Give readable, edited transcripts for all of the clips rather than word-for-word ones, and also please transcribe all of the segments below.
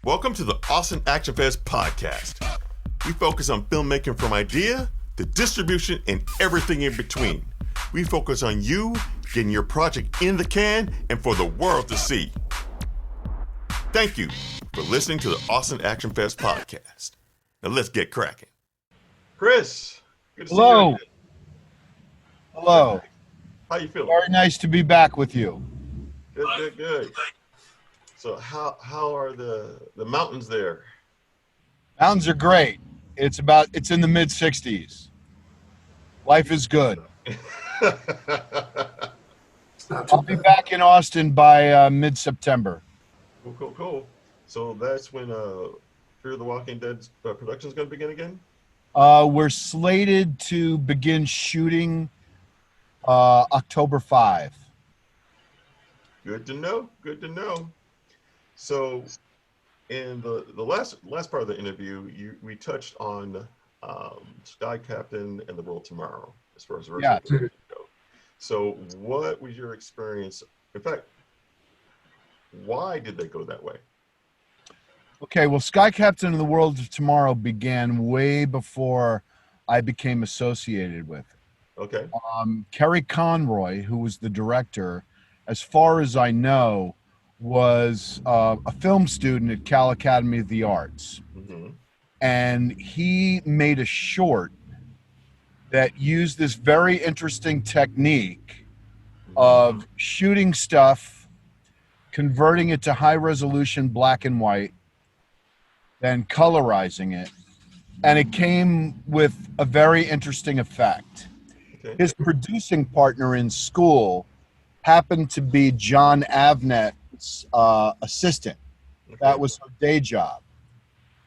Welcome to the Austin Action Fest podcast. We focus on filmmaking from idea to distribution and everything in between. We focus on you getting your project in the can and for the world to see. Thank you for listening to the Austin Action Fest podcast. Now let's get cracking. Chris, good to see you again. Hello. How you feeling? Very nice to be back with you. Good. So how are the mountains there? Mountains are great. It's in the mid 60s. Life is good. I'll be back in Austin by mid-September. Cool. So that's when Fear the Walking Dead production is going to begin again? We're slated to begin shooting October 5. Good to know. So in the last part of the interview, we touched on Sky Captain and the World Tomorrow as far as virtual production go. So what was your experience? In fact, why did they go that way? Okay, well, Sky Captain and the World of Tomorrow began way before I became associated with it. Okay. Kerry Conroy, who was the director, as far as I know, was a film student at Cal Academy of the Arts. Mm-hmm. And he made a short that used this very interesting technique of shooting stuff, converting it to high resolution black and white, then colorizing it. And it came with a very interesting effect. Okay. His producing partner in school happened to be John Avnet's assistant. Okay. That was her day job.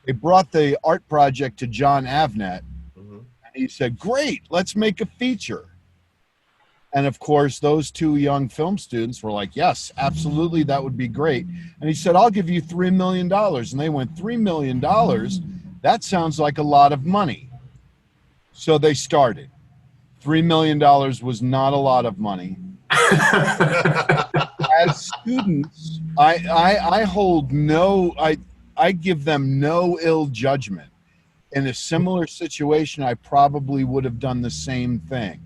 They brought the art project to John Avnet, and he said, "Great, let's make a feature." And of course, those two young film students were like, "Yes, absolutely, that would be great." And he said, "I'll give you $3 million." And they went, $3 million? That sounds like a lot of money. So they started. $3 million was not a lot of money. As students, I give them no ill judgment. In a similar situation, I probably would have done the same thing.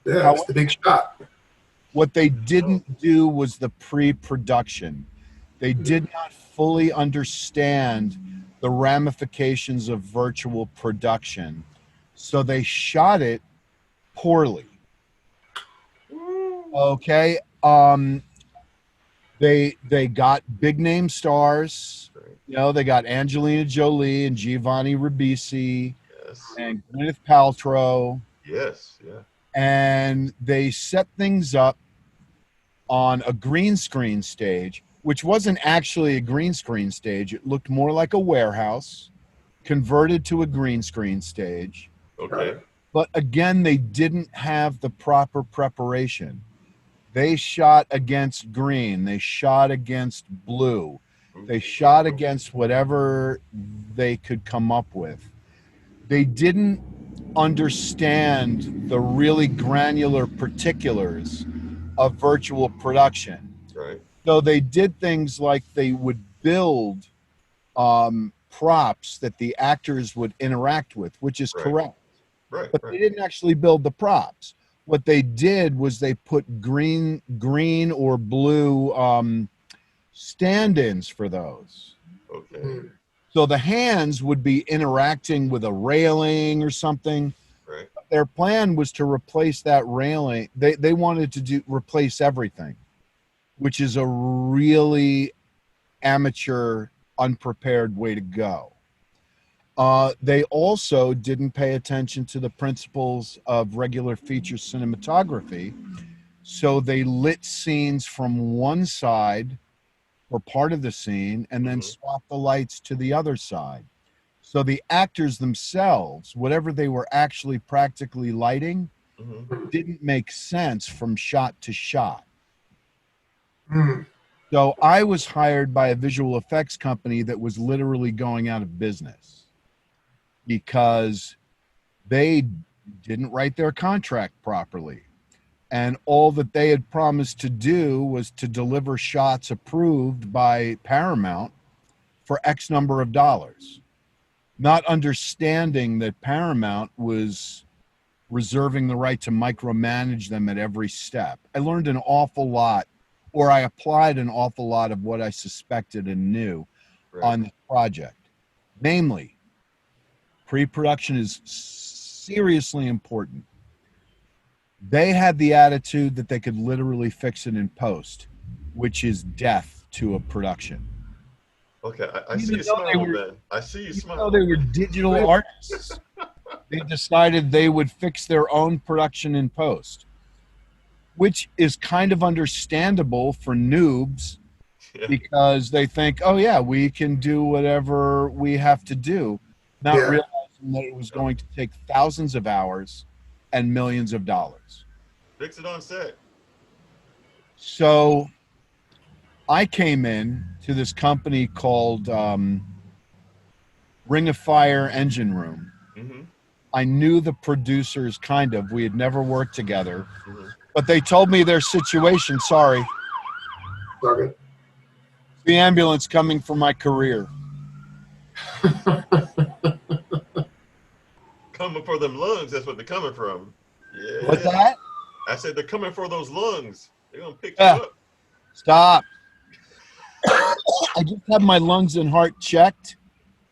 Yeah, it's the big shot. What they didn't do was the pre-production. They did not fully understand the ramifications of virtual production. So they shot it poorly. Okay. They got big name stars. You know, they got Angelina Jolie and Giovanni Ribisi and Gwyneth Paltrow. Yes, yeah. And they set things up on a green screen stage, which wasn't actually a green screen stage. It looked more like a warehouse converted to a green screen stage. Okay. But again, they didn't have the proper preparation. They shot against green. They shot against blue. They shot against whatever they could come up with. They didn't understand the really granular particulars of virtual production. Right. So they did things like they would build props that the actors would interact with, which is correct. But they didn't actually build the props. What they did was they put green or blue stand-ins for those. Okay. So the hands would be interacting with a railing or something. Right. Their plan was to replace that railing. They wanted to replace everything, which is a really amateur, unprepared way to go. They also didn't pay attention to the principles of regular feature cinematography. So they lit scenes from one side or part of the scene and then swapped the lights to the other side. So the actors themselves, whatever they were actually practically lighting, didn't make sense from shot to shot. So I was hired by a visual effects company that was literally going out of business because they didn't write their contract properly. And all that they had promised to do was to deliver shots approved by Paramount for X number of dollars, not understanding that Paramount was reserving the right to micromanage them at every step. I learned an awful lot, or I applied an awful lot of what I suspected and knew on the project. Namely, pre-production is seriously important. They had the attitude that they could literally fix it in post, which is death to a production. Okay, I see you smiling, man. I see you smiling. Even though they were digital artists, they decided they would fix their own production in post, which is kind of understandable for noobs because they think, oh yeah, we can do whatever we have to do, not realizing that it was going to take thousands of hours and millions of dollars. Fix it on set. So I came in to this company called Ring of Fire Engine Room. Mm-hmm. I knew the producers kind of. We had never worked together. Mm-hmm. But they told me their situation. Sorry. Okay. The ambulance coming for my career. Coming for them lungs, that's what they're coming from. Yeah. What's that? I said they're coming for those lungs. They're going to pick you up. Stop. I just had my lungs and heart checked.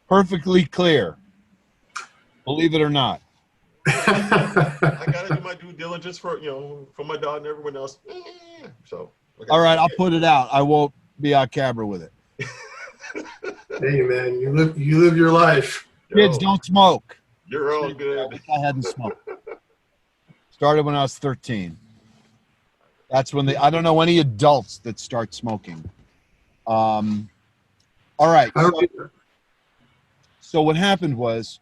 Perfectly clear. Believe it or not. I gotta do my due diligence for my dog and everyone else. So all right, I'll put it out. I won't be on camera with it. Hey man, you live your life. Kids, don't smoke. You're all good. I wish I hadn't smoked. Started when I was 13. That's when I don't know any adults that start smoking. All right. So what happened was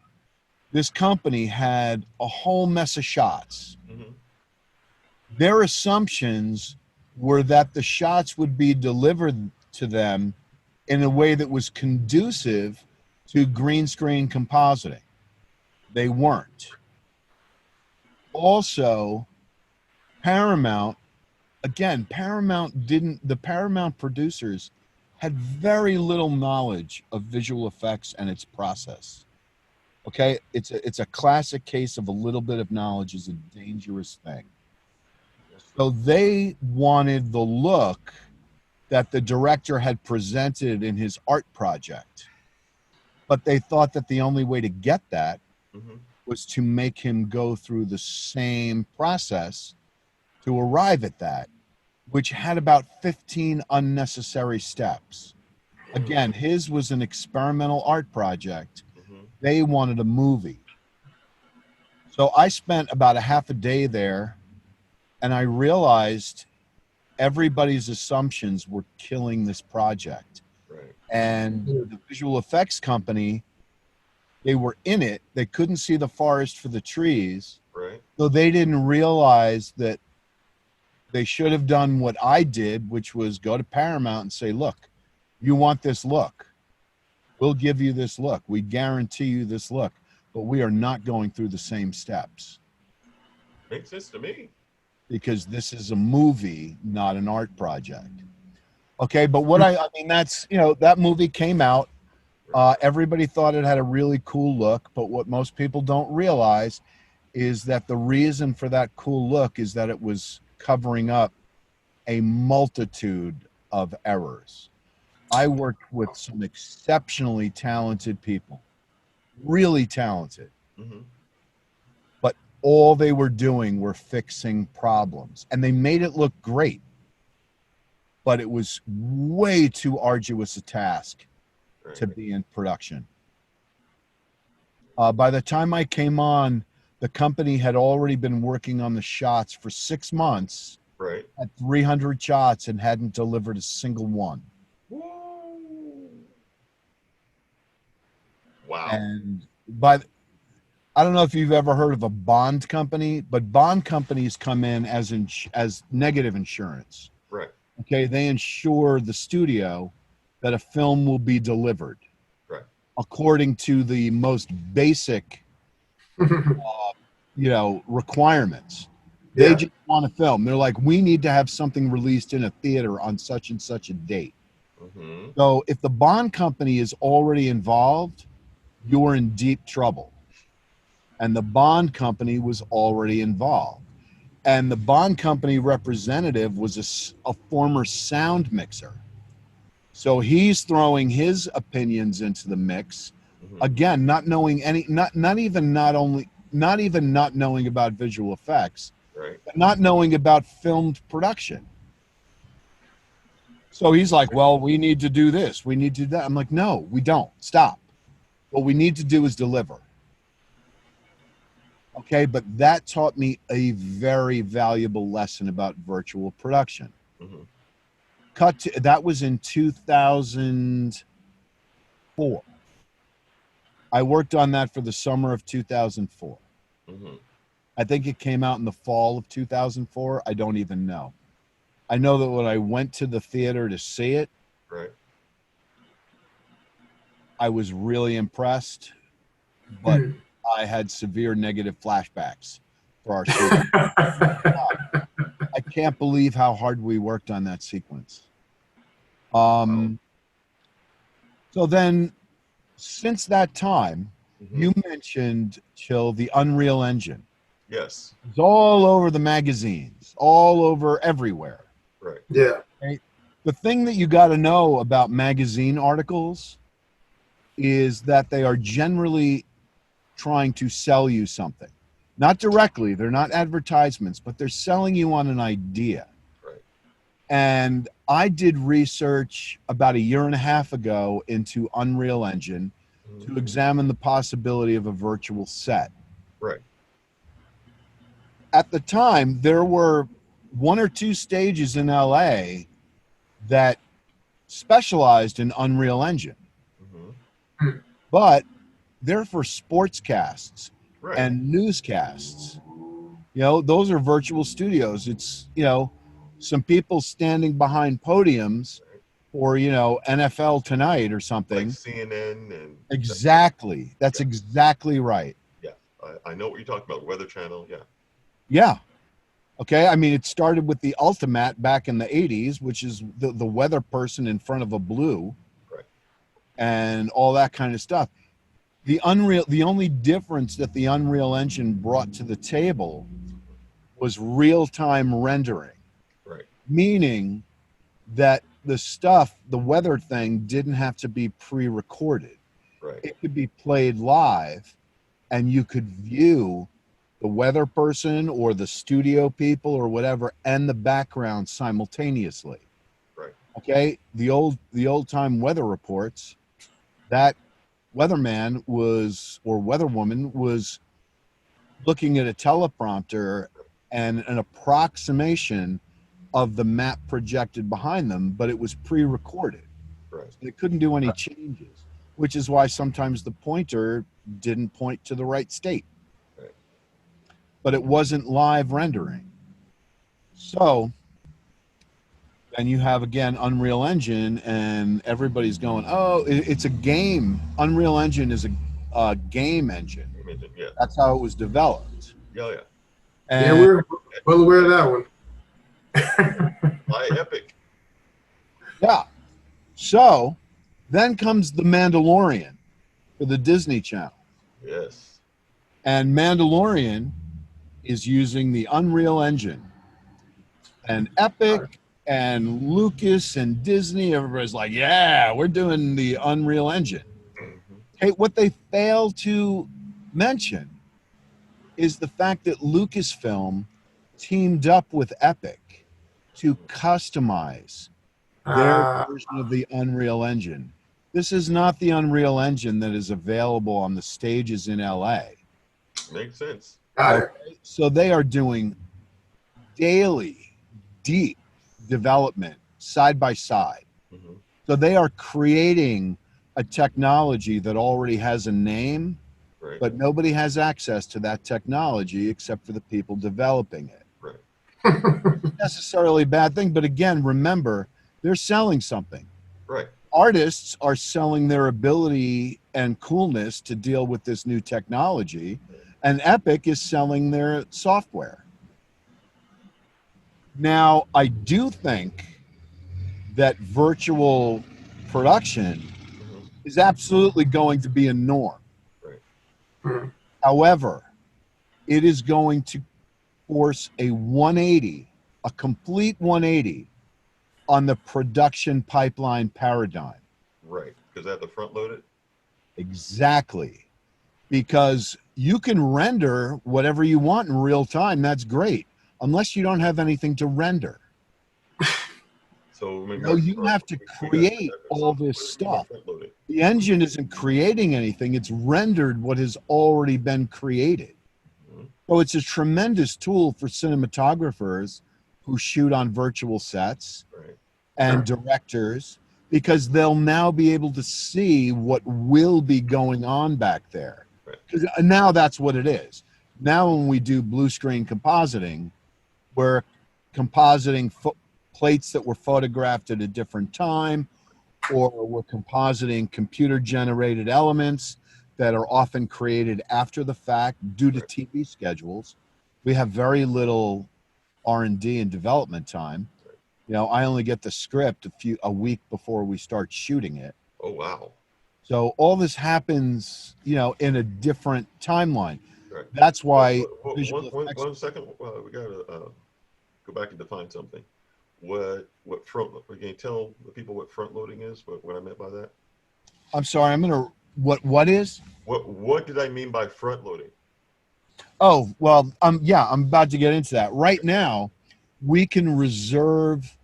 this company had a whole mess of shots. Mm-hmm. Their assumptions were that the shots would be delivered to them in a way that was conducive to green screen compositing. They weren't. Also, Paramount producers had very little knowledge of visual effects and its process. Okay, it's a classic case of a little bit of knowledge is a dangerous thing. So they wanted the look that the director had presented in his art project, but they thought that the only way to get that was to make him go through the same process to arrive at that, which had about 15 unnecessary steps. Again, his was an experimental art project. They wanted a movie. So I spent about a half a day there, and I realized everybody's assumptions were killing this project. Right. And the visual effects company, they were in it. They couldn't see the forest for the trees. Right. So they didn't realize that they should have done what I did, which was go to Paramount and say, look, you want this look. We'll give you this look. We guarantee you this look, but we are not going through the same steps. Makes sense to me. Because this is a movie, not an art project. Okay, but what I mean, that's, that movie came out. Everybody thought it had a really cool look, but what most people don't realize is that the reason for that cool look is that it was covering up a multitude of errors. I worked with some exceptionally talented people, really talented, but all they were doing were fixing problems, and they made it look great, but it was way too arduous a task to be in production. By the time I came on, the company had already been working on the shots for 6 months, at 300 shots, and hadn't delivered a single one. Wow. And I don't know if you've ever heard of a bond company, but bond companies come in as negative insurance. Right. Okay, they insure the studio that a film will be delivered. Right. According to the most basic, requirements. They just want a film. They're like, we need to have something released in a theater on such and such a date. Mm-hmm. So if the bond company is already involved, you're in deep trouble. And the bond company was already involved. And the bond company representative was a former sound mixer. So he's throwing his opinions into the mix. Mm-hmm. Again, not knowing not even not knowing about visual effects, Right. but not knowing about filmed production. So he's like, well, we need to do this. We need to do that. I'm like, no, we don't. Stop. What we need to do is deliver. Okay, but that taught me a very valuable lesson about virtual production. Mm-hmm. That was in 2004. I worked on that for the summer of 2004. Mm-hmm. I think it came out in the fall of 2004. I don't even know. I know that when I went to the theater to see it, Right. I was really impressed, but I had severe negative flashbacks for our sequence. I can't believe how hard we worked on that sequence. So then, since that time, Mm-hmm. you mentioned, Chill, the Unreal Engine. Yes. It's all over the magazines, all over everywhere. Right. Yeah. Okay? The thing that you got to know about magazine articles is that they are generally trying to sell you something. Not directly, they're not advertisements, but they're selling you on an idea. Right. And I did research about a year and a half ago into Unreal Engine to examine the possibility of a virtual set. Right. At the time, there were one or two stages in LA that specialized in Unreal Engine, Mm-hmm. but they're for sportscasts Right. and newscasts. You know, those are virtual studios. It's, you know, some people standing behind podiums for, you know, NFL Tonight or something. Like CNN and Exactly. That's exactly right. yeah. I know what you're talking about. Weather Channel. Yeah. Yeah. Okay. I mean, it started with the Ultimat back in the 80s, which is the weather person in front of a blue. Right. And all that kind of stuff. The only difference that the Unreal Engine brought to the table was real-time rendering. Right. Meaning that the weather thing didn't have to be pre-recorded. Right. It could be played live and you could view the weather person or the studio people or whatever and the background simultaneously. Right. Okay? The old time weather reports, that weatherman or weatherwoman was looking at a teleprompter and an approximation of the map projected behind them, but it was pre-recorded. Right. So they couldn't do any changes, which is why sometimes the pointer didn't point to the right state. Right. But it wasn't live rendering. So then you have, again, Unreal Engine, and everybody's going, oh, it's a game. Unreal Engine is a game engine. Yeah. That's how it was developed. Yeah. And Yeah, we're well aware of that one. By Epic. yeah. So then comes The Mandalorian for the Disney Channel. Yes. And Mandalorian is using the Unreal Engine. And Epic and Lucas and Disney, everybody's like, yeah, we're doing the Unreal Engine. Mm-hmm. Hey, what they fail to mention is the fact that Lucasfilm teamed up with Epic to customize their version of the Unreal Engine. This is not the Unreal Engine that is available on the stages in LA. Makes sense. Okay? So they are doing daily, deep development side by side. Mm-hmm. So they are creating a technology that already has a name, Right. but nobody has access to that technology except for the people developing it. Right. Not necessarily a bad thing, but again, remember, they're selling something. Right. Artists are selling their ability and coolness to deal with this new technology, and Epic is selling their software. Now, I do think that virtual production is absolutely going to be a norm. Right. Mhm. However, it is going to force a 180, a complete 180 on the production pipeline paradigm. Right. Because they have to front load it. Exactly. Because you can render whatever you want in real time. That's great. Unless you don't have anything to render. So maybe No, you have to create all this stuff. The engine isn't creating anything. It's rendered what has already been created. So it's a tremendous tool for cinematographers who shoot on virtual sets and directors, because they'll now be able to see what will be going on back there. Because now that's what it is. Now when we do blue screen compositing, we're compositing plates that were photographed at a different time, or we're compositing computer generated elements that are often created after the fact due to TV schedules. We have very little R&D and development time. You know, I only get the script a week before we start shooting it. Oh, wow. So all this happens, you know, in a different timeline. Right. That's why. One second. We gotta go back and define something. What front? Can you tell the people what front loading is? What I meant by that? I'm sorry. What is? What did I mean by front loading? Oh, well, yeah, I'm about to get into that. Right now, we can reserve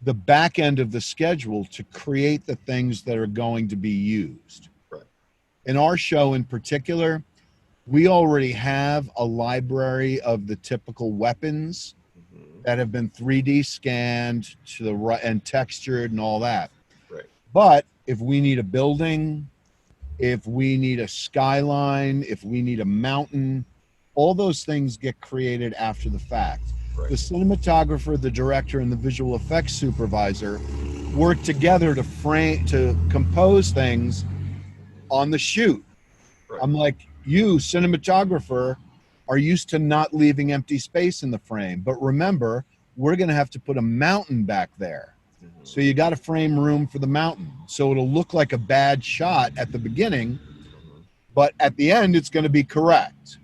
the back end of the schedule to create the things that are going to be used. Right. In our show in particular, we already have a library of the typical weapons that have been 3D scanned to the right and textured and all that. Right. But if we need a building, if we need a skyline, if we need a mountain, all those things get created after the fact. Right. The cinematographer, the director, and the visual effects supervisor work together to compose things on the shoot. Right. I'm like, you, cinematographer, are used to not leaving empty space in the frame. But remember, we're going to have to put a mountain back there. Mm-hmm. So you got to frame room for the mountain. So it'll look like a bad shot at the beginning, but at the end, it's going to be correct.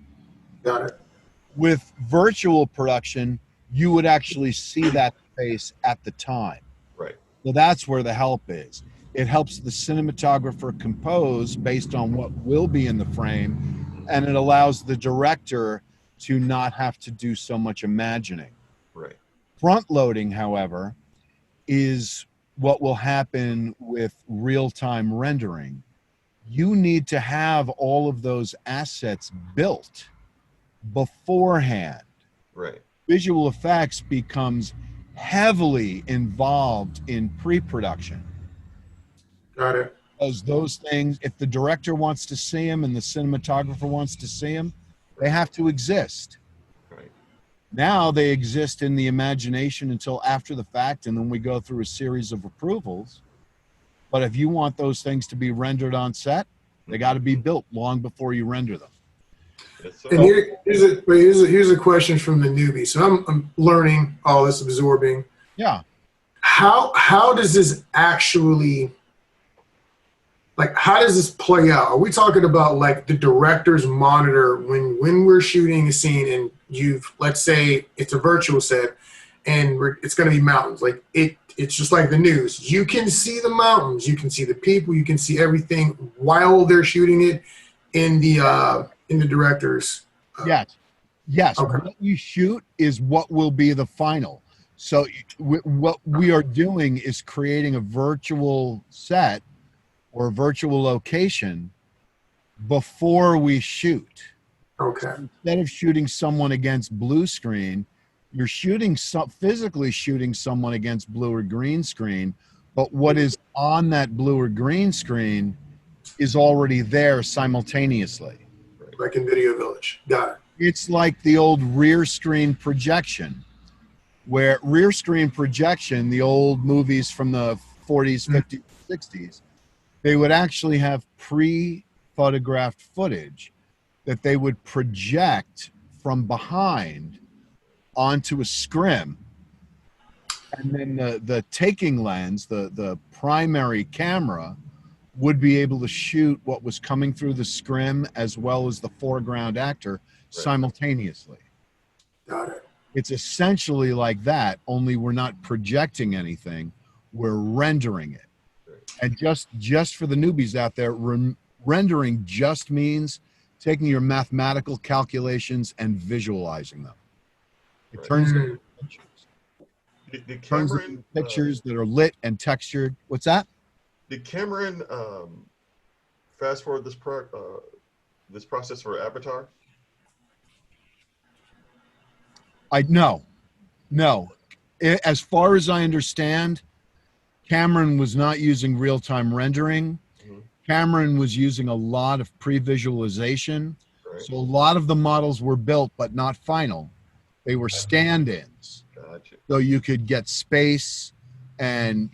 Got it. With virtual production, you would actually see that space at the time. Right. So that's where the help is. It helps the cinematographer compose based on what will be in the frame, and it allows the director to not have to do so much imagining. Right. Front loading, however, is what will happen with real-time rendering. You need to have all of those assets built beforehand. Right. Visual effects becomes heavily involved in pre-production. Got it. Because those things, if the director wants to see them and the cinematographer wants to see them, they have to exist. Right. Now they exist in the imagination until after the fact, and then we go through a series of approvals. But if you want those things to be rendered on set, they got to be built long before you render them. Yes, sir. And here's a question from the newbie. So I'm learning all this, absorbing. Yeah. How does this actually, like, how does this play out? Are we talking about like the director's monitor when we're shooting a scene and let's say it's a virtual set and it's going to be mountains. Like it's just like the news. You can see the mountains, you can see the people, you can see everything while they're shooting it in the director's. Yes. Okay. What you shoot is what will be the final. So what we are doing is creating a virtual set or a virtual location before we shoot. Okay. So instead of shooting someone against blue screen, you're physically shooting someone against blue or green screen, but what is on that blue or green screen is already there simultaneously. Like in Video Village. Got it. It's like the old rear screen projection, where rear screen projection, the old movies from the 40s, 50s, 60s, they would actually have pre-photographed footage that they would project from behind onto a scrim. And then the taking lens, the primary camera, would be able to shoot what was coming through the scrim as well as the foreground actor simultaneously. Got it. It's essentially like that, only we're not projecting anything, we're rendering it. And just for the newbies out there, rendering just means taking your mathematical calculations and visualizing them. It turns into pictures. Did Turns Cameron into pictures that are lit and textured. What's that? Did Cameron fast forward this process for Avatar? No. As far as I understand, Cameron was not using real-time rendering. Cameron was using a lot of pre-visualization. Right. So a lot of the models were built, but not final. They were stand-ins. Gotcha. So you could get space and,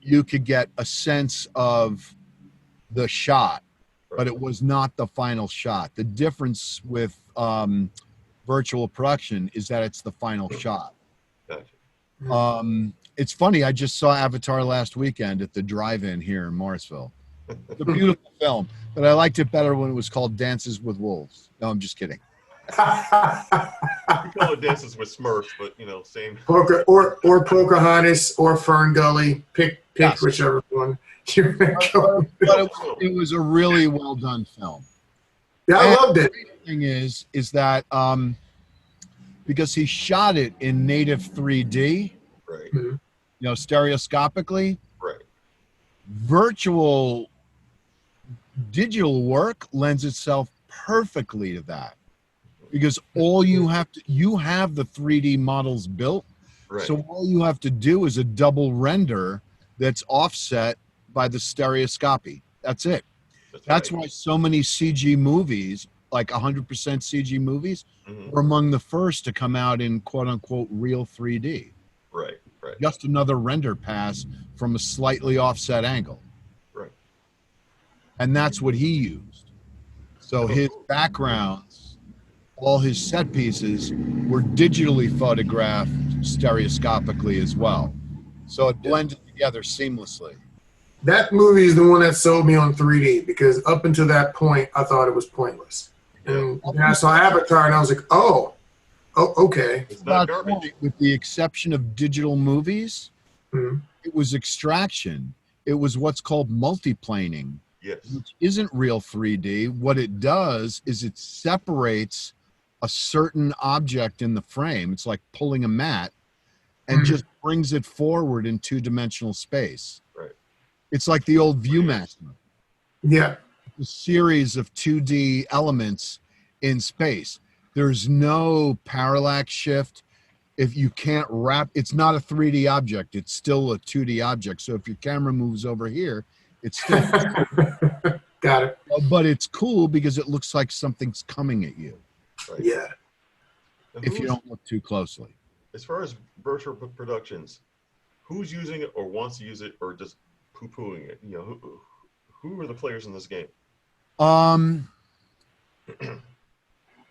you could get a sense of the shot, but it was not the final shot. The difference with virtual production is that it's the final shot. Gotcha. It's funny, I just saw Avatar last weekend at the drive-in here in Morrisville. It's a beautiful film, but I liked it better when it was called Dances with Wolves. No, I'm just kidding. We call it Dances with Smurfs, but same. Or Pocahontas or Fern Gully. Pick whichever one you go. But it was a really well done film. Yeah, I loved it. The thing is that because he shot it in native 3D, Right. Stereoscopically, Right. virtual digital work lends itself perfectly to that, because all you have the 3D models built. Right. So all you have to do is a double render that's offset by the stereoscopy. That's it. That's right. why so many CG movies, like 100% CG movies, were among the first to come out in quote unquote real 3D. Right. Right. Just another render pass from a slightly offset angle. Right. And that's what he used. So his backgrounds, all his set pieces were digitally photographed stereoscopically as well. So it blended together seamlessly. That movie is the one that sold me on 3D, because up until that point, I thought it was pointless. And I saw Avatar and I was like, oh, okay. It's not garbage. With the exception of digital movies, it was extraction. It was what's called multiplaning, which isn't real 3D. What it does is it separates a certain object in the frame. It's like pulling a mat and just brings it forward in two-dimensional space. Right. It's like the old ViewMaster. Yeah. A series of 2D elements in space. There's no parallax shift. If you can't wrap, it's not a 3D object. It's still a 2D object. So if your camera moves over here, it's still got it. But it's cool because it looks like something's coming at you. Right. Yeah. If you don't look too closely. As far as virtual productions, who's using it or wants to use it or just poo-pooing it? Who are the players in this game?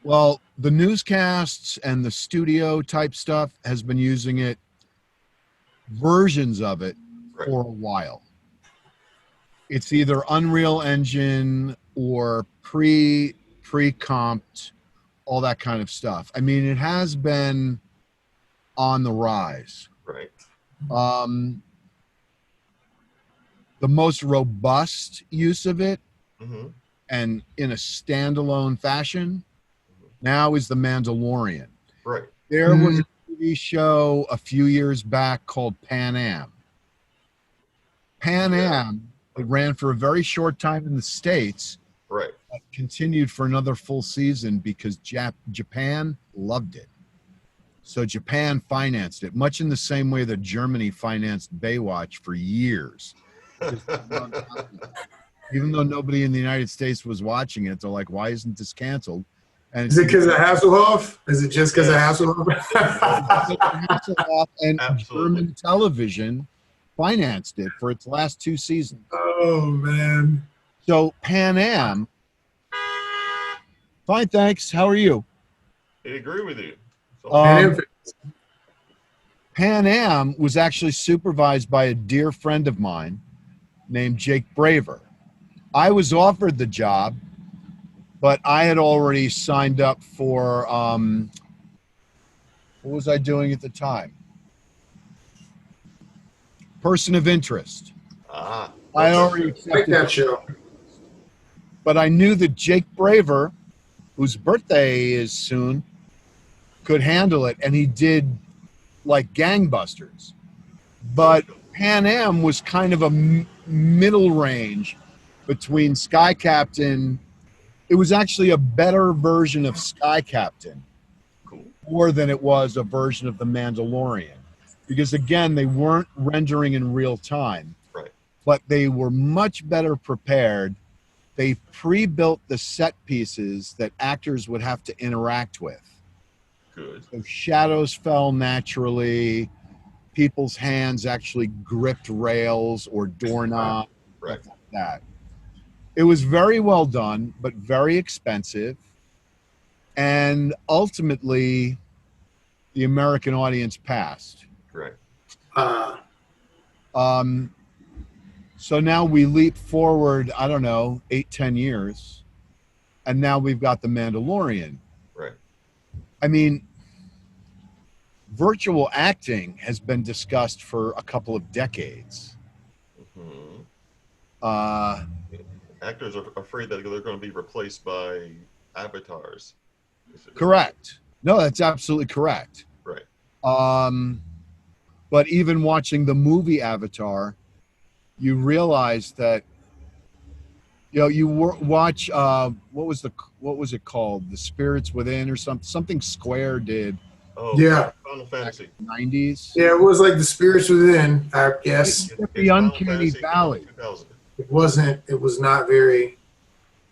Well, the newscasts and the studio type stuff has been using it, versions of it, for a while. It's either Unreal Engine or pre-comped, all that kind of stuff. I mean, it has been on the rise. Right. The most robust use of it, and in a standalone fashion, now is The Mandalorian. Right. There was a TV show a few years back called Pan Am. Pan Am, it ran for a very short time in the States. Right. But continued for another full season because Japan loved it. So Japan financed it, much in the same way that Germany financed Baywatch for years. Even though nobody in the United States was watching it, they're like, why isn't this canceled? And is it because of Hasselhoff? Is it just because of Hasselhoff? Hasselhoff and Absolutely. German television financed it for its last 2 seasons. Oh, man. So Pan Am, fine, thanks. How are you? I agree with you. So, Pan Am was actually supervised by a dear friend of mine named Jake Braver. I was offered the job, but I had already signed up for, what was I doing at the time? Person of Interest. Ah. I had already I like accepted that show. but I knew that Jake Braver, whose birthday is soon, could handle it, and he did like gangbusters. But Pan Am was kind of a middle range between Sky Captain. It was actually a better version of Sky Captain, Cool. more than it was a version of The Mandalorian. Because again, they weren't rendering in real time, Right. but they were much better prepared. They pre-built the set pieces that actors would have to interact with. Good. So shadows fell naturally. People's hands actually gripped rails or doorknobs, Right. stuff like that. It was very well done, but very expensive. And ultimately, the American audience passed. Right. So now we leap forward, I don't know, 8-10 years. And now we've got The Mandalorian. Right. I mean, virtual acting has been discussed for a couple of decades. Mhm. Uh, Actors are afraid that they're going to be replaced by avatars. correct. No, that's absolutely correct. Right. But even watching the movie Avatar, you realize that, you know, you watch what was it called, The Spirits Within or something Square did. Oh, Yeah. Final Fantasy. 90s. Yeah, it was like the spirits within, I guess. It's the Uncanny Valley. It was not very.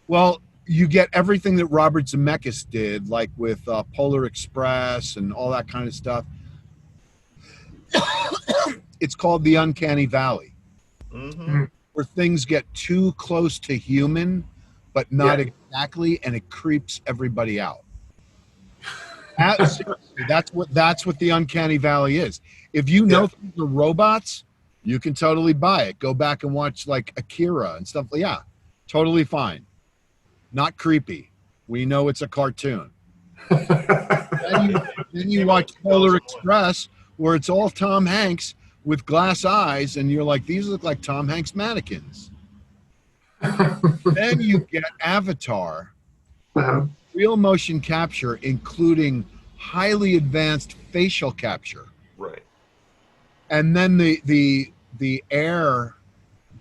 Well, you get everything that Robert Zemeckis did, like with Polar Express and all that kind of stuff. It's called the Uncanny Valley, Mm-hmm. where things get too close to human, but not Yeah. exactly, and it creeps everybody out. Seriously, that's what the Uncanny Valley is. If you know things are robots, you can totally buy it. Go back and watch like Akira and stuff. Yeah, totally fine. Not creepy. We know it's a cartoon. Then you watch Polar Express, where it's all Tom Hanks with glass eyes, and you're like, these look like Tom Hanks mannequins. Then you get Avatar, real motion capture, including highly advanced facial capture. Right. And then the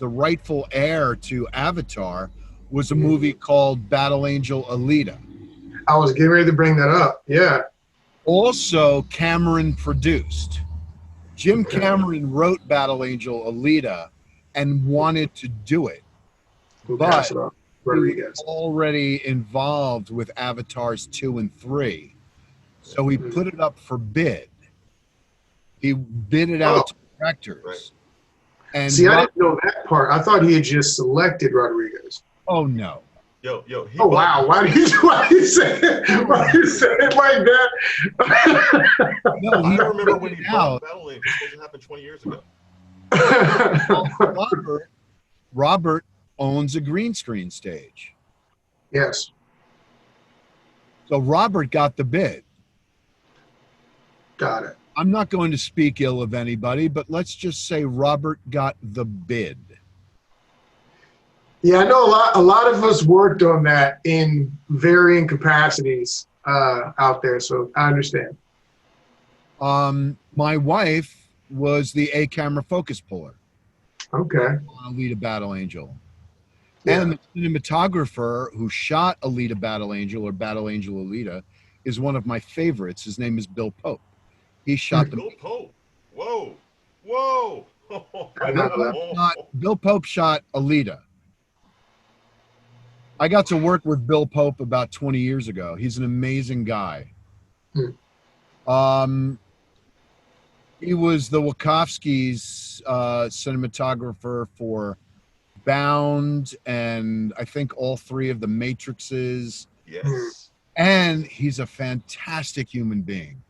rightful heir to Avatar was a movie called Battle Angel Alita. I was getting ready to bring that up. Yeah. Also Cameron produced. Jim Cameron wrote Battle Angel Alita and wanted to do it. But he was already involved with Avatars 2 and 3. So he put it up for bid. He bid it out to directors. Right. And see, I didn't know that part. I thought he had just selected Rodriguez. Oh no. Yo. Oh wow! Why do you say it like that? No, I he remember when he out. brought Battle Angel. It was supposed to happen 20 years ago. Robert owns a green screen stage. Yes. So Robert got the bid. Got it. I'm not going to speak ill of anybody, but let's just say Robert got the bid. Yeah, I know a lot of us worked on that in varying capacities out there, so I understand. My wife was the A camera focus puller Okay. on Alita Battle Angel. Yeah. And the cinematographer who shot Alita Battle Angel or Battle Angel Alita is one of my favorites. His name is Bill Pope. He shot Bill Pope. Whoa. Bill Pope shot Alita. I got to work with Bill Pope about 20 years ago. He's an amazing guy. He was the Wachowskis' cinematographer for Bound and I think all three of the Matrixes. Yes. And he's a fantastic human being.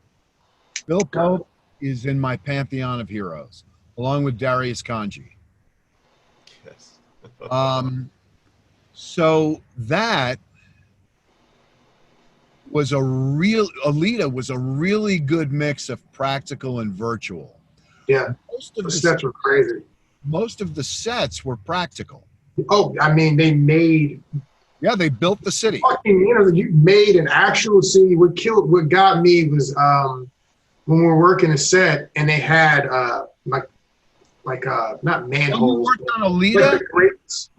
Bill Pope is in my pantheon of heroes, along with Darius Kanji. Yes. So that was Alita was a really good mix of practical and virtual. Yeah, Most of the sets were crazy. Most of the sets were practical. Oh, I mean, they made. Yeah, they built the city. Fucking, you made an actual city. What got me was when we were working a set and they had not manholes. You worked on Alita?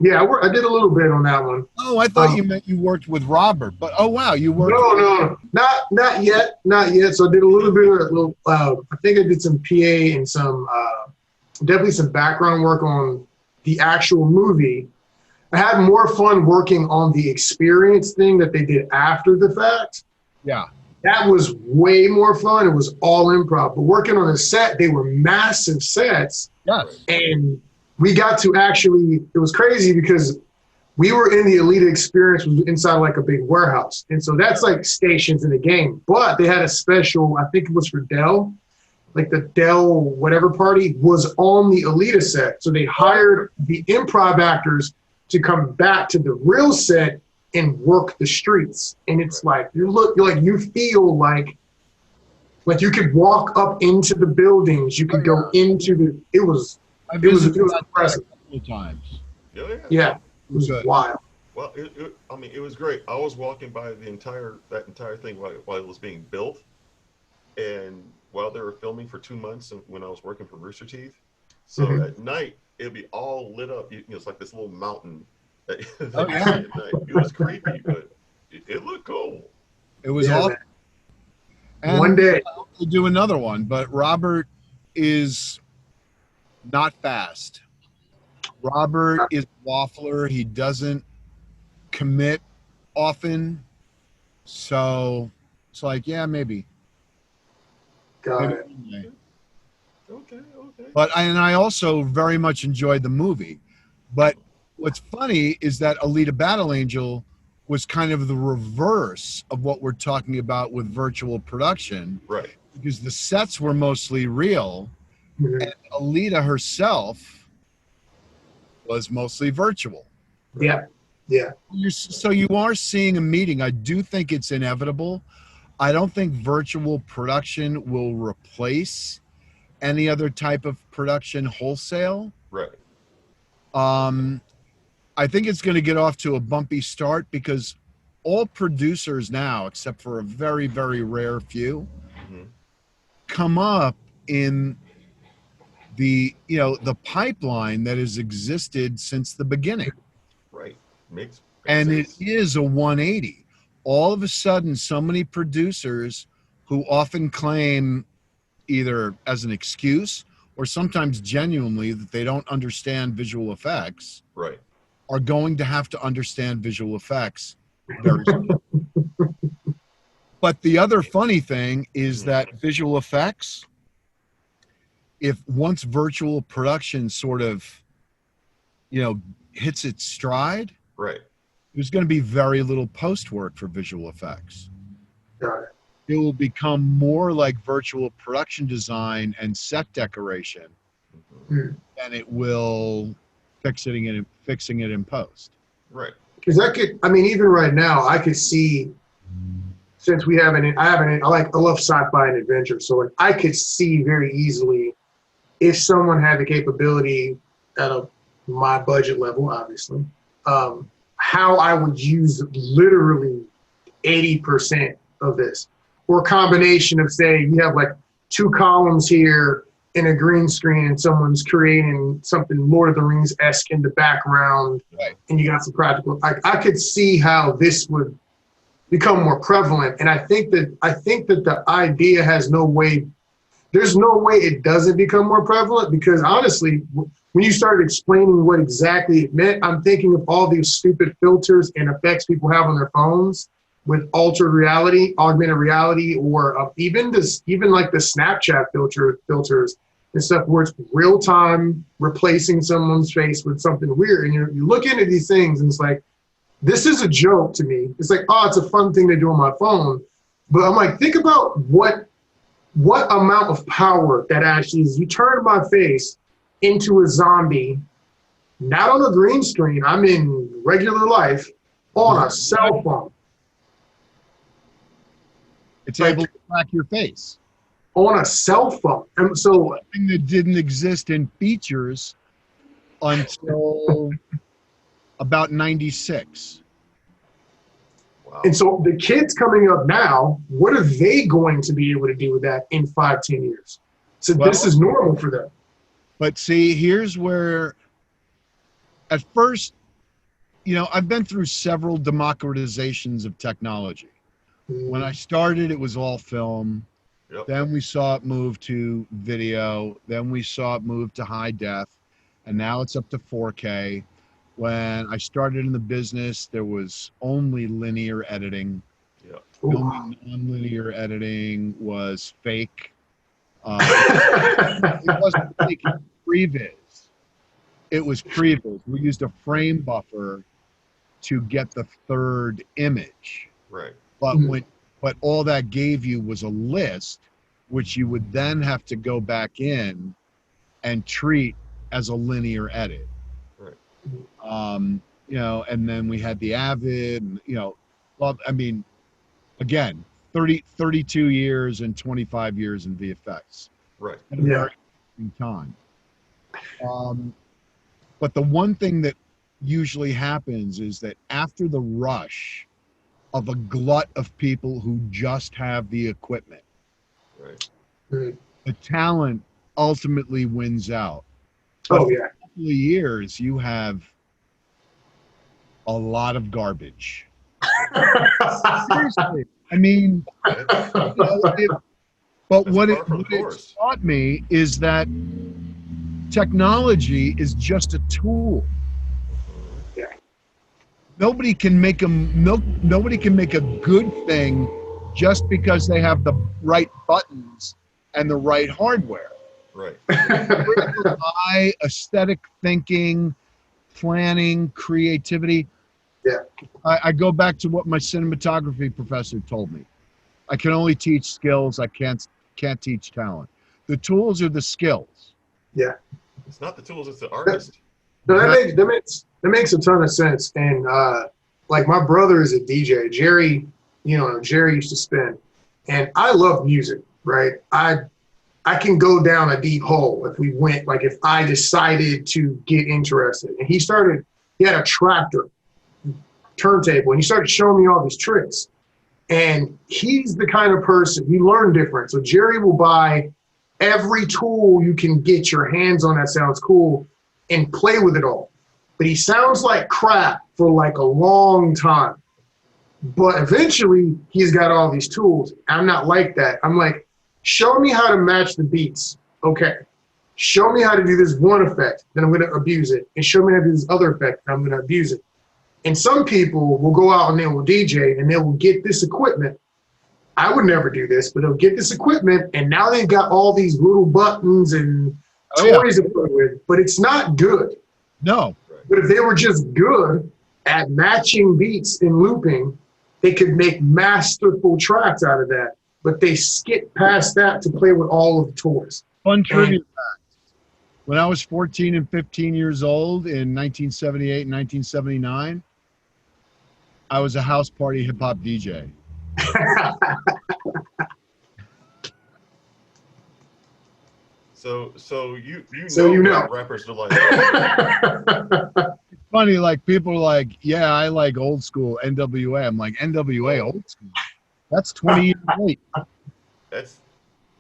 Yeah, I did a little bit on that one. Oh, I thought you meant you worked with Robert. But oh wow, you worked. No, not yet. So I did a little bit of I think I did some PA and some definitely some background work on the actual movie. I had more fun working on the experience thing that they did after the fact. Yeah. That was way more fun. It was all improv. But working on a set, they were massive sets. Yes. And we got to actually, it was crazy because we were in the Alita experience inside like a big warehouse. And so that's like stations in the game. But they had a special, I think it was for Dell, like the Dell whatever party was on the Alita set. So they hired the improv actors to come back to the real set and work the streets. And it's like, you feel like you could walk up into the buildings, you could go into it was impressive. A couple times. Yeah, it was wild. Well, it was great. I was walking by that entire thing while it was being built, and while they were filming for 2 months when I was working for Rooster Teeth. So at night, it'd be all lit up. It's like this little mountain. At night. It was creepy, but it looked cool. It was awesome. And one day we'll do another one, but Robert is not fast. Robert is a waffler. He doesn't commit often. So it's like, yeah, maybe. Got it. Okay. But I also very much enjoyed the movie. But what's funny is that Alita Battle Angel was kind of the reverse of what we're talking about with virtual production. Right. Because the sets were mostly real, Mm-hmm. and Alita herself was mostly virtual. Yeah. So you are seeing a meeting. I do think it's inevitable. I don't think virtual production will replace any other type of production wholesale. Right. I think it's going to get off to a bumpy start because all producers now, except for a very, very rare few, come up in the pipeline that has existed since the beginning. Right. Makes and sense. It is a 180. All of a sudden, so many producers who often claim either as an excuse or sometimes genuinely that they don't understand visual effects, right, are going to have to understand visual effects very soon. But the other funny thing is that visual effects, if once virtual production sort of, hits its stride, right, there's going to be very little post work for visual effects. Got it. It will become more like virtual production design and set decoration than it will fixing it in post. right. Because even right now, I could see, since I love sci-fi and adventure, so like I could see very easily if someone had the capability at my budget level, obviously, how I would use literally 80% of this, or a combination of, say, you have like 2 columns here in a green screen and someone's creating something Lord of the Rings-esque in the background, right, and you got some practical. I could see how this would become more prevalent, and I think that the idea has no way. There's no way it doesn't become more prevalent, because honestly, when you started explaining what exactly it meant, I'm thinking of all these stupid filters and effects people have on their phones with altered reality, augmented reality, or even like the Snapchat filters and stuff where it's real time replacing someone's face with something weird. And you look into these things and it's like, this is a joke to me. It's like, oh, it's a fun thing to do on my phone. But I'm like, think about what what amount of power that actually is. You turn my face into a zombie, not on a green screen, I'm in regular life, on a cell phone. It's Like, able to track your face. on a cell phone. And so Something that didn't exist in features until about 96. Wow. And so the kids coming up now, what are they going to be able to do with that in 5-10 years? So Well, this is normal for them. But see, here's where, at first, you know, I've been through several democratizations of technology. When I started, it was all film. Yep. Then we saw it move to video. Then we saw it move to high def. And now it's up to 4K. When I started in the business, there was only linear editing. Yep. The Ooh. only non-linear editing was fake. It wasn't fake, it was previs. It was previs. We used a frame buffer to get the third image. Right. But but all that gave you was a list, which you would then have to go back in and treat as a linear edit. Right. You know, and then we had the Avid, and, you know, well, I mean, again, 32 years and 25 years in VFX. Right. At a very interesting time. But the one thing that usually happens is that after the rush of a glut of people who just have the equipment, Right. the talent ultimately wins out. Oh, For yeah. a couple of years, you have a lot of garbage. Seriously. I mean, you know, but what it taught me is that technology is just a tool. Yeah. Nobody can make a good thing just because they have the right buttons and the right hardware. Right. Critical eye, aesthetic thinking, planning, creativity. Yeah. I go back to what my cinematography professor told me. I can only teach skills. I can't teach talent. The tools are the skills. Yeah. It's not the tools, it's the artist. No, that makes a ton of sense. And like my brother is a DJ. Jerry used to spin. And I love music, right? I can go down a deep hole if I decided to get interested. And he had a tractor turntable, and he started showing me all these tricks. And he's the kind of person, he learned different. So Jerry will buy every tool you can get your hands on that sounds cool and play with it all. But he sounds like crap for like a long time. But eventually he's got all these tools. I'm not like that. I'm like, show me how to match the beats. Okay. Show me how to do this one effect, then I'm going to abuse it. And show me how to do this other effect, and I'm going to abuse it. And some people will go out and they will DJ and they will get this equipment. I would never do this, but they'll get this equipment and now they've got all these little buttons and toys to play with, but it's not good. No. But if they were just good at matching beats and looping, they could make masterful tracks out of that. But they skip past that to play with all of the toys. Fun trivia fact. When I was 14 and 15 years old in 1978 and 1979, I was a house party hip hop DJ. So you know what rappers are like. It's funny, like people are like, yeah, I like old school NWA. I'm like, NWA old school? That's 20 years late. That's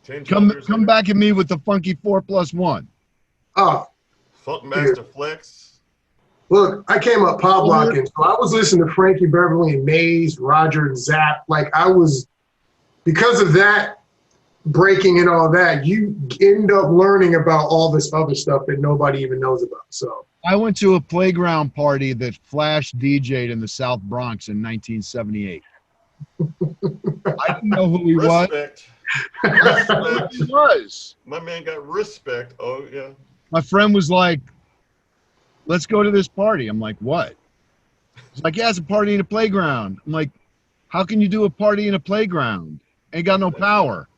10 Come back at me with the funky 4+1. Oh, Funk Master Flex. look, I came up pop locking, so I was listening to Frankie Beverly and Maze, Roger and Zapp. Like because of that breaking and all that, you end up learning about all this other stuff that nobody even knows about. So I went to a playground party that Flash DJ'd in the South Bronx in 1978. I didn't know who he was. Respect. He was. My man got respect. Oh, yeah. My friend was like, let's go to this party. I'm like, what? He's like, yeah, it's a party in a playground. I'm like, how can you do a party in a playground? Ain't got no power.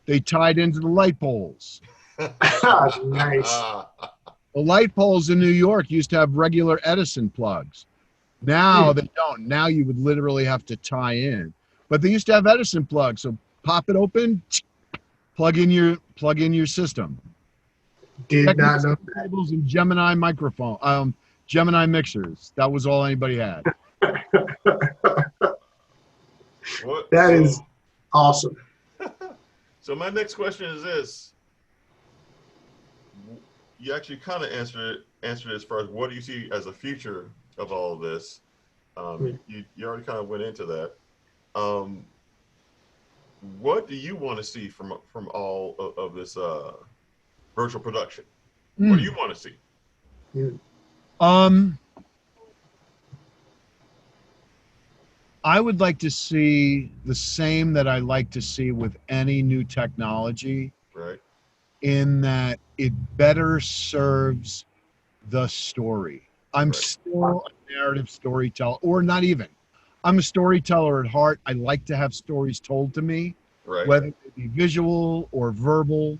They tied into the light poles. Nice. The light poles in New York used to have regular Edison plugs. Now they don't. Now you would literally have to tie in. But they used to have Edison plugs. So pop it open, plug in your system. Did not know that. Cables and Gemini microphone, Gemini mixers. That was all anybody had. That is awesome. So my next question is this. You actually kind of answered it as far as what do you see as the future of all of this. You already kind of went into that. What do you want to see from all of this virtual production? What do you want to see? I would like to see the same that I like to see with any new technology. Right. In that it better serves the story. I'm still a narrative storyteller, or not even. I'm a storyteller at heart. I like to have stories told to me, whether it be visual or verbal.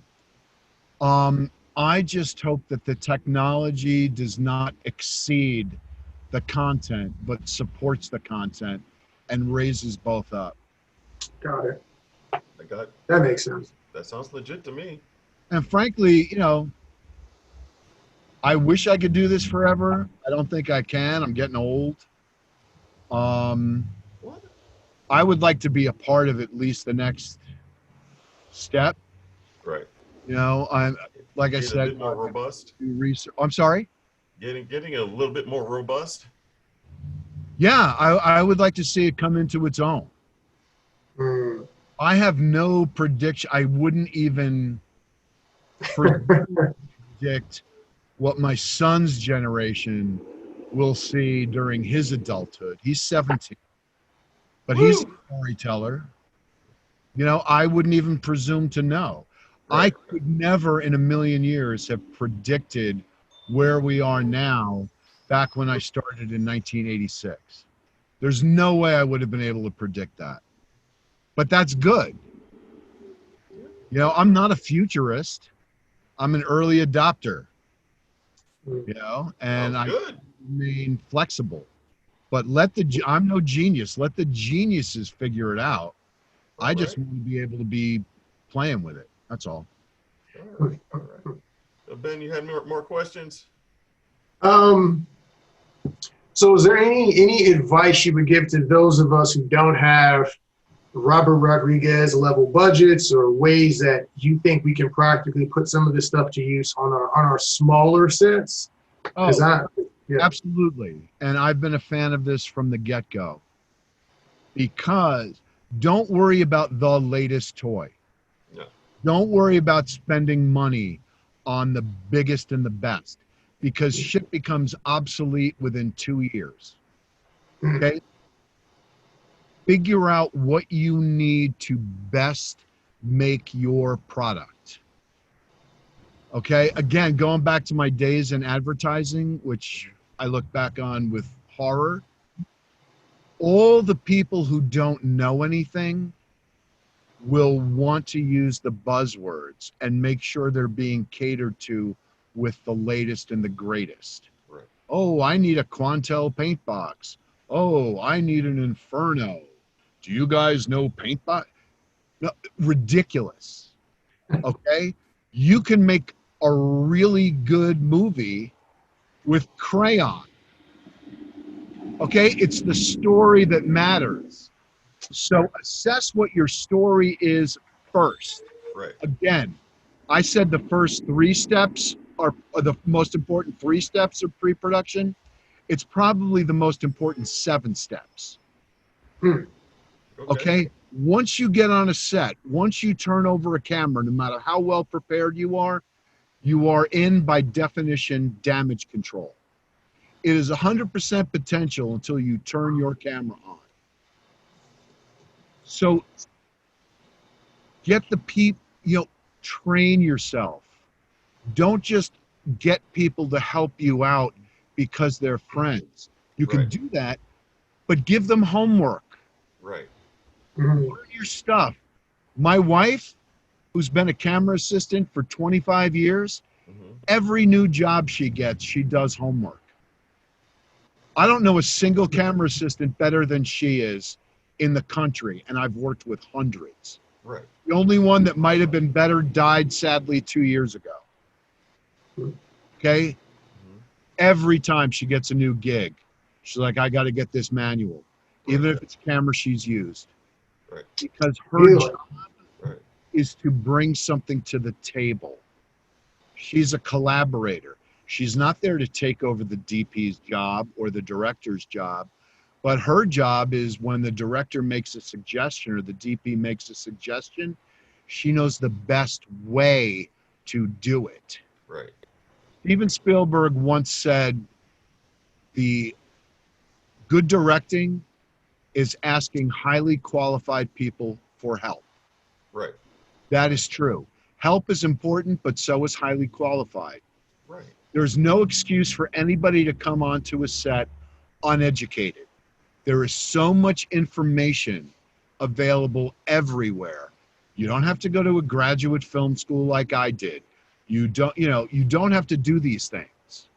I just hope that the technology does not exceed the content, but supports the content and raises both up. Got it. That makes sense. That sounds legit to me. And frankly, I wish I could do this forever. I don't think I can. I'm getting old. I would like to be a part of at least the next step. Right. I'm like I said, a bit more robust. I'm sorry. Getting a little bit more robust. Yeah, I would like to see it come into its own. I have no prediction. I wouldn't even predict what my son's generation will see during his adulthood. He's 17, but he's a storyteller. I wouldn't even presume to know. I could never in a million years have predicted where we are now back when I started in 1986. There's no way I would have been able to predict that. But that's good. I'm not a futurist. I'm an early adopter. And I remain flexible. But I'm no genius. Let the geniuses figure it out. I just want to be able to be playing with it. That's all. All right. So Ben, you had more questions? So is there any advice you would give to those of us who don't have Robert Rodriguez level budgets, or ways that you think we can practically put some of this stuff to use on our smaller sets? Absolutely. And I've been a fan of this from the get-go, because don't worry about the latest toy. No. Don't worry about spending money on the biggest and the best, because shit becomes obsolete within 2 years. Okay? Figure out what you need to best make your product. Okay? Again, going back to my days in advertising, which I look back on with horror, all the people who don't know anything will want to use the buzzwords and make sure they're being catered to with the latest and the greatest. Right. Oh, I need a Quantel paint box. Oh, I need an Inferno. Do you guys know paint box? No, ridiculous. Okay? You can make a really good movie with crayon. Okay? It's the story that matters. So assess what your story is first. Right. Again, I said the first 3 steps are the most important 3 steps of pre-production. It's probably the most important 7 steps. Okay? Once you get on a set, once you turn over a camera, no matter how well prepared you are in, by definition, damage control. It is 100% potential until you turn your camera on. So get the people, train yourself. Don't just get people to help you out because they're friends. You can do that, but give them homework. Right. Learn your stuff. My wife, who's been a camera assistant for 25 years, every new job she gets, she does homework. I don't know a single camera assistant better than she is in the country, and I've worked with hundreds. Right. The only one that might have been better died sadly 2 years ago. Okay? Every time she gets a new gig, she's like, I got to get this manual, even if it's a camera she's used. Right. Because her Really? job is to bring something to the table. She's a collaborator. She's not there to take over the DP's job or the director's job, but her job is when the director makes a suggestion or the DP makes a suggestion, she knows the best way to do it. Right. Steven Spielberg once said, the good directing is asking highly qualified people for help. Right. That is true. Help is important, but so is highly qualified. Right. There's no excuse for anybody to come onto a set uneducated. There is so much information available everywhere. You don't have to go to a graduate film school like I did. You don't have to do these things.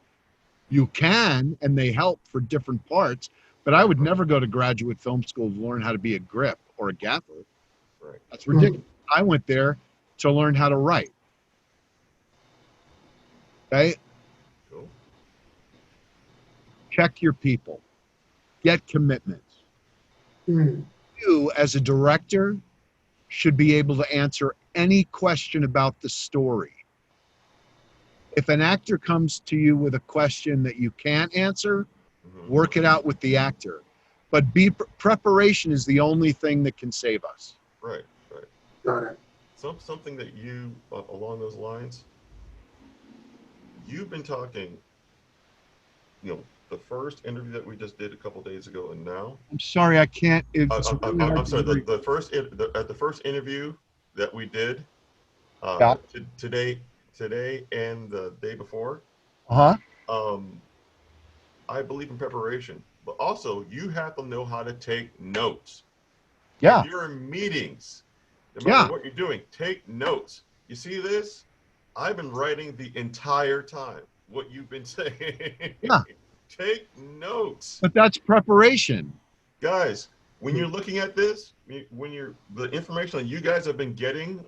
You can, and they help for different parts, but I would never go to graduate film school to learn how to be a grip or a gaffer. Right. That's ridiculous. I went there to learn how to write. Okay? Cool. Check your people. Get commitments. You, as a director, should be able to answer any question about the story. If an actor comes to you with a question that you can't answer, work it out with the actor. But preparation is the only thing that can save us. Right. Right. Got it. Something that you, along those lines, you've been talking, the first interview that we just did a couple days ago and now. I'm sorry, I can't. I'm sorry, the first interview that we did today and the day before. I believe in preparation, but also you have to know how to take notes. Yeah. If you're in meetings, no matter what you're doing, take notes. You see this? I've been writing the entire time what you've been saying. Yeah. Take notes. But that's preparation. Guys, when you're looking at this, the information that you guys have been getting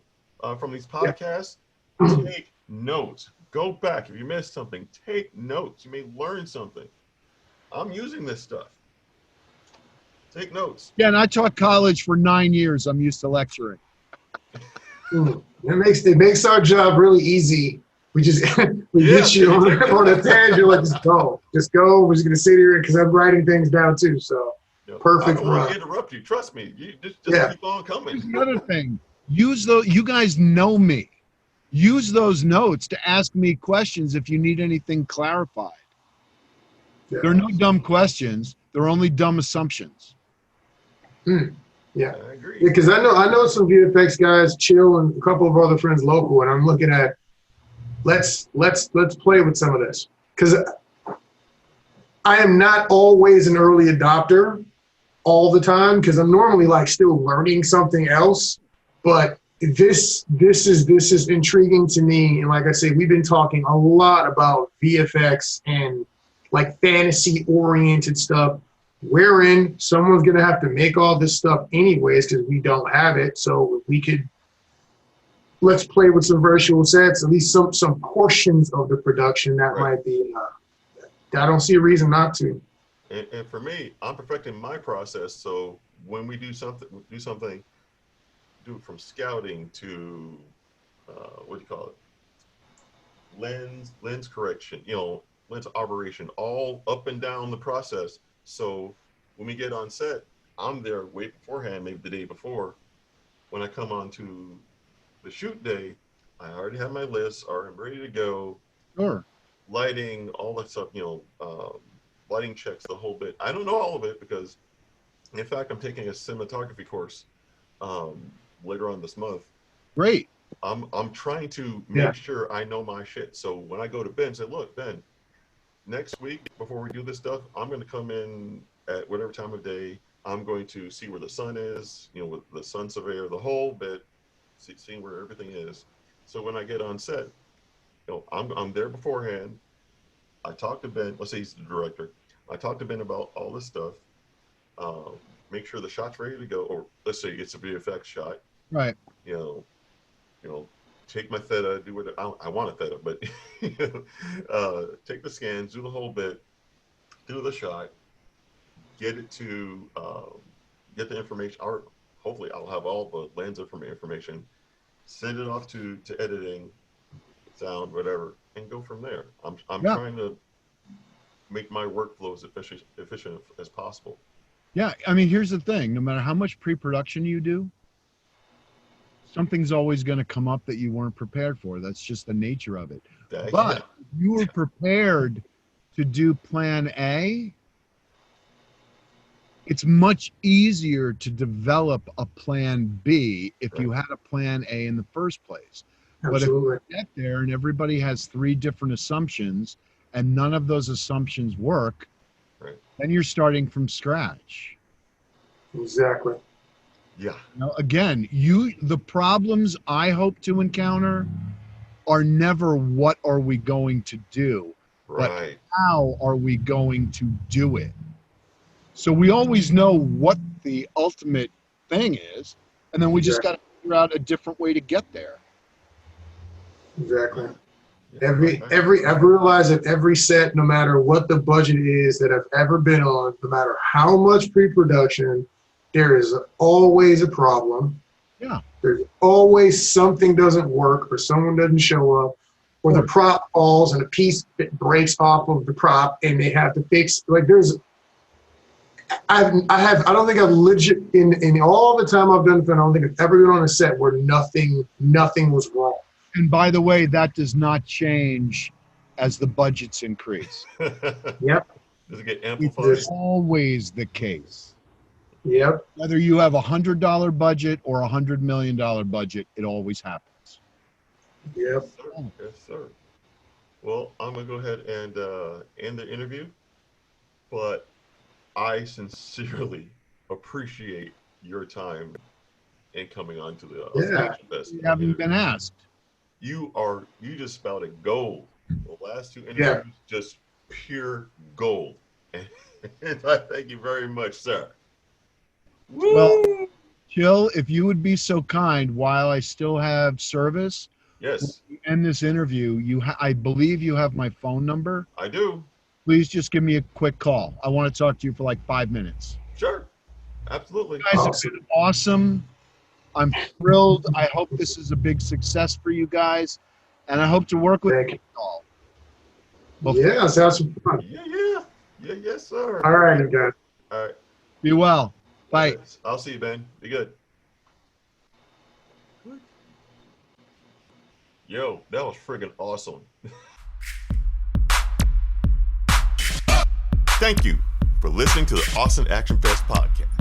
from these podcasts, take notes. Go back. If you missed something, take notes. You may learn something. I'm using this stuff. Take notes. Yeah, and I taught college for 9 years. I'm used to lecturing. It makes our job really easy. We just get you on a tangent. Like, just go. We're just gonna sit here because I'm writing things down too. So perfect. I don't want to interrupt you. Trust me. You just keep on coming. Here's the other thing. Use those. You guys know me. Use those notes to ask me questions if you need anything clarified. Yeah. There are no dumb questions. There are only dumb assumptions. Yeah, I agree. Because I know some VFX guys, Chill, and a couple of other friends local, and I'm looking at let's play with some of this, because I am not always an early adopter all the time, because I'm normally like still learning something else. But this is intriguing to me, and like I say, we've been talking a lot about VFX and like fantasy oriented stuff, wherein someone's gonna have to make all this stuff anyways because we don't have it. So we could let's play with some virtual sets, at least some portions of the production that might be. I don't see a reason not to. And for me, I'm perfecting my process. So when we do something, do it from scouting to what do you call it? Lens correction, lens operation, all up and down the process. So when we get on set, I'm there way beforehand, maybe the day before. When I come on to the shoot day, I already have my list, I'm ready to go. Sure. Lighting, all that stuff, lighting checks, the whole bit. I don't know all of it because, in fact, I'm taking a cinematography course later on this month. Great. I'm trying to make sure I know my shit. So when I go to Ben, say, look, Ben, next week before we do this stuff, I'm going to come in at whatever time of day. I'm going to see where the sun is, with the sun surveyor, the whole bit. seeing where everything is. So when I get on set, I'm there beforehand. I talk to Ben. Let's say he's the director. I talk to Ben about all this stuff. Make sure the shot's ready to go. Or let's say it's a VFX shot. Right. Take my theta, do what I want a theta, but take the scans, do the whole bit, do the shot, get it to get the information. Or hopefully, I'll have all the lens information. Send it off to editing, sound, whatever, and go from there. I'm trying to make my workflow as efficient as possible. Yeah, I mean, here's the thing: no matter how much pre-production you do, something's always going to come up that you weren't prepared for. That's just the nature of it. But if you were prepared to do plan A, it's much easier to develop a plan B if you had a plan A in the first place. Absolutely. But if you get there and everybody has 3 different assumptions and none of those assumptions work, then you're starting from scratch. Exactly. Yeah. Now, again, the problems I hope to encounter are never what are we going to do, but how are we going to do it? So we always know what the ultimate thing is, and then we just got to figure out a different way to get there. Exactly. I've realized that every set, no matter what the budget is that I've ever been on, no matter how much pre-production, there is always a problem. Yeah. There's always something doesn't work, or someone doesn't show up, or the prop falls and a piece breaks off of the prop and they have to fix. Like I don't think I've legit in all the time I've done film, I don't think I've ever been on a set where nothing was wrong. And by the way, that does not change as the budgets increase. Yep. Does it get amplified? It's always the case. Yep. Whether you have $100 budget or $100 million budget, it always happens. Yep. Yes, sir. Well, I'm going to go ahead and end the interview, but I sincerely appreciate your time in coming on to the Action Fest. You haven't been asked. You just spouted gold. The last 2 interviews, just pure gold. And I thank you very much, sir. Woo! Well, Jill, if you would be so kind, while I still have service, yes, when we end this interview, I believe you have my phone number. I do. Please just give me a quick call. I want to talk to you for like 5 minutes. Sure. Absolutely. You guys have been awesome. I'm thrilled. I hope this is a big success for you guys, and I hope to work with you all. Yeah, sounds fun. Yes, sir. All right, guys. All right. Be well. Bye. I'll see you, Ben. Be good. Yo, that was friggin' awesome. Thank you for listening to the Austin Action Fest podcast.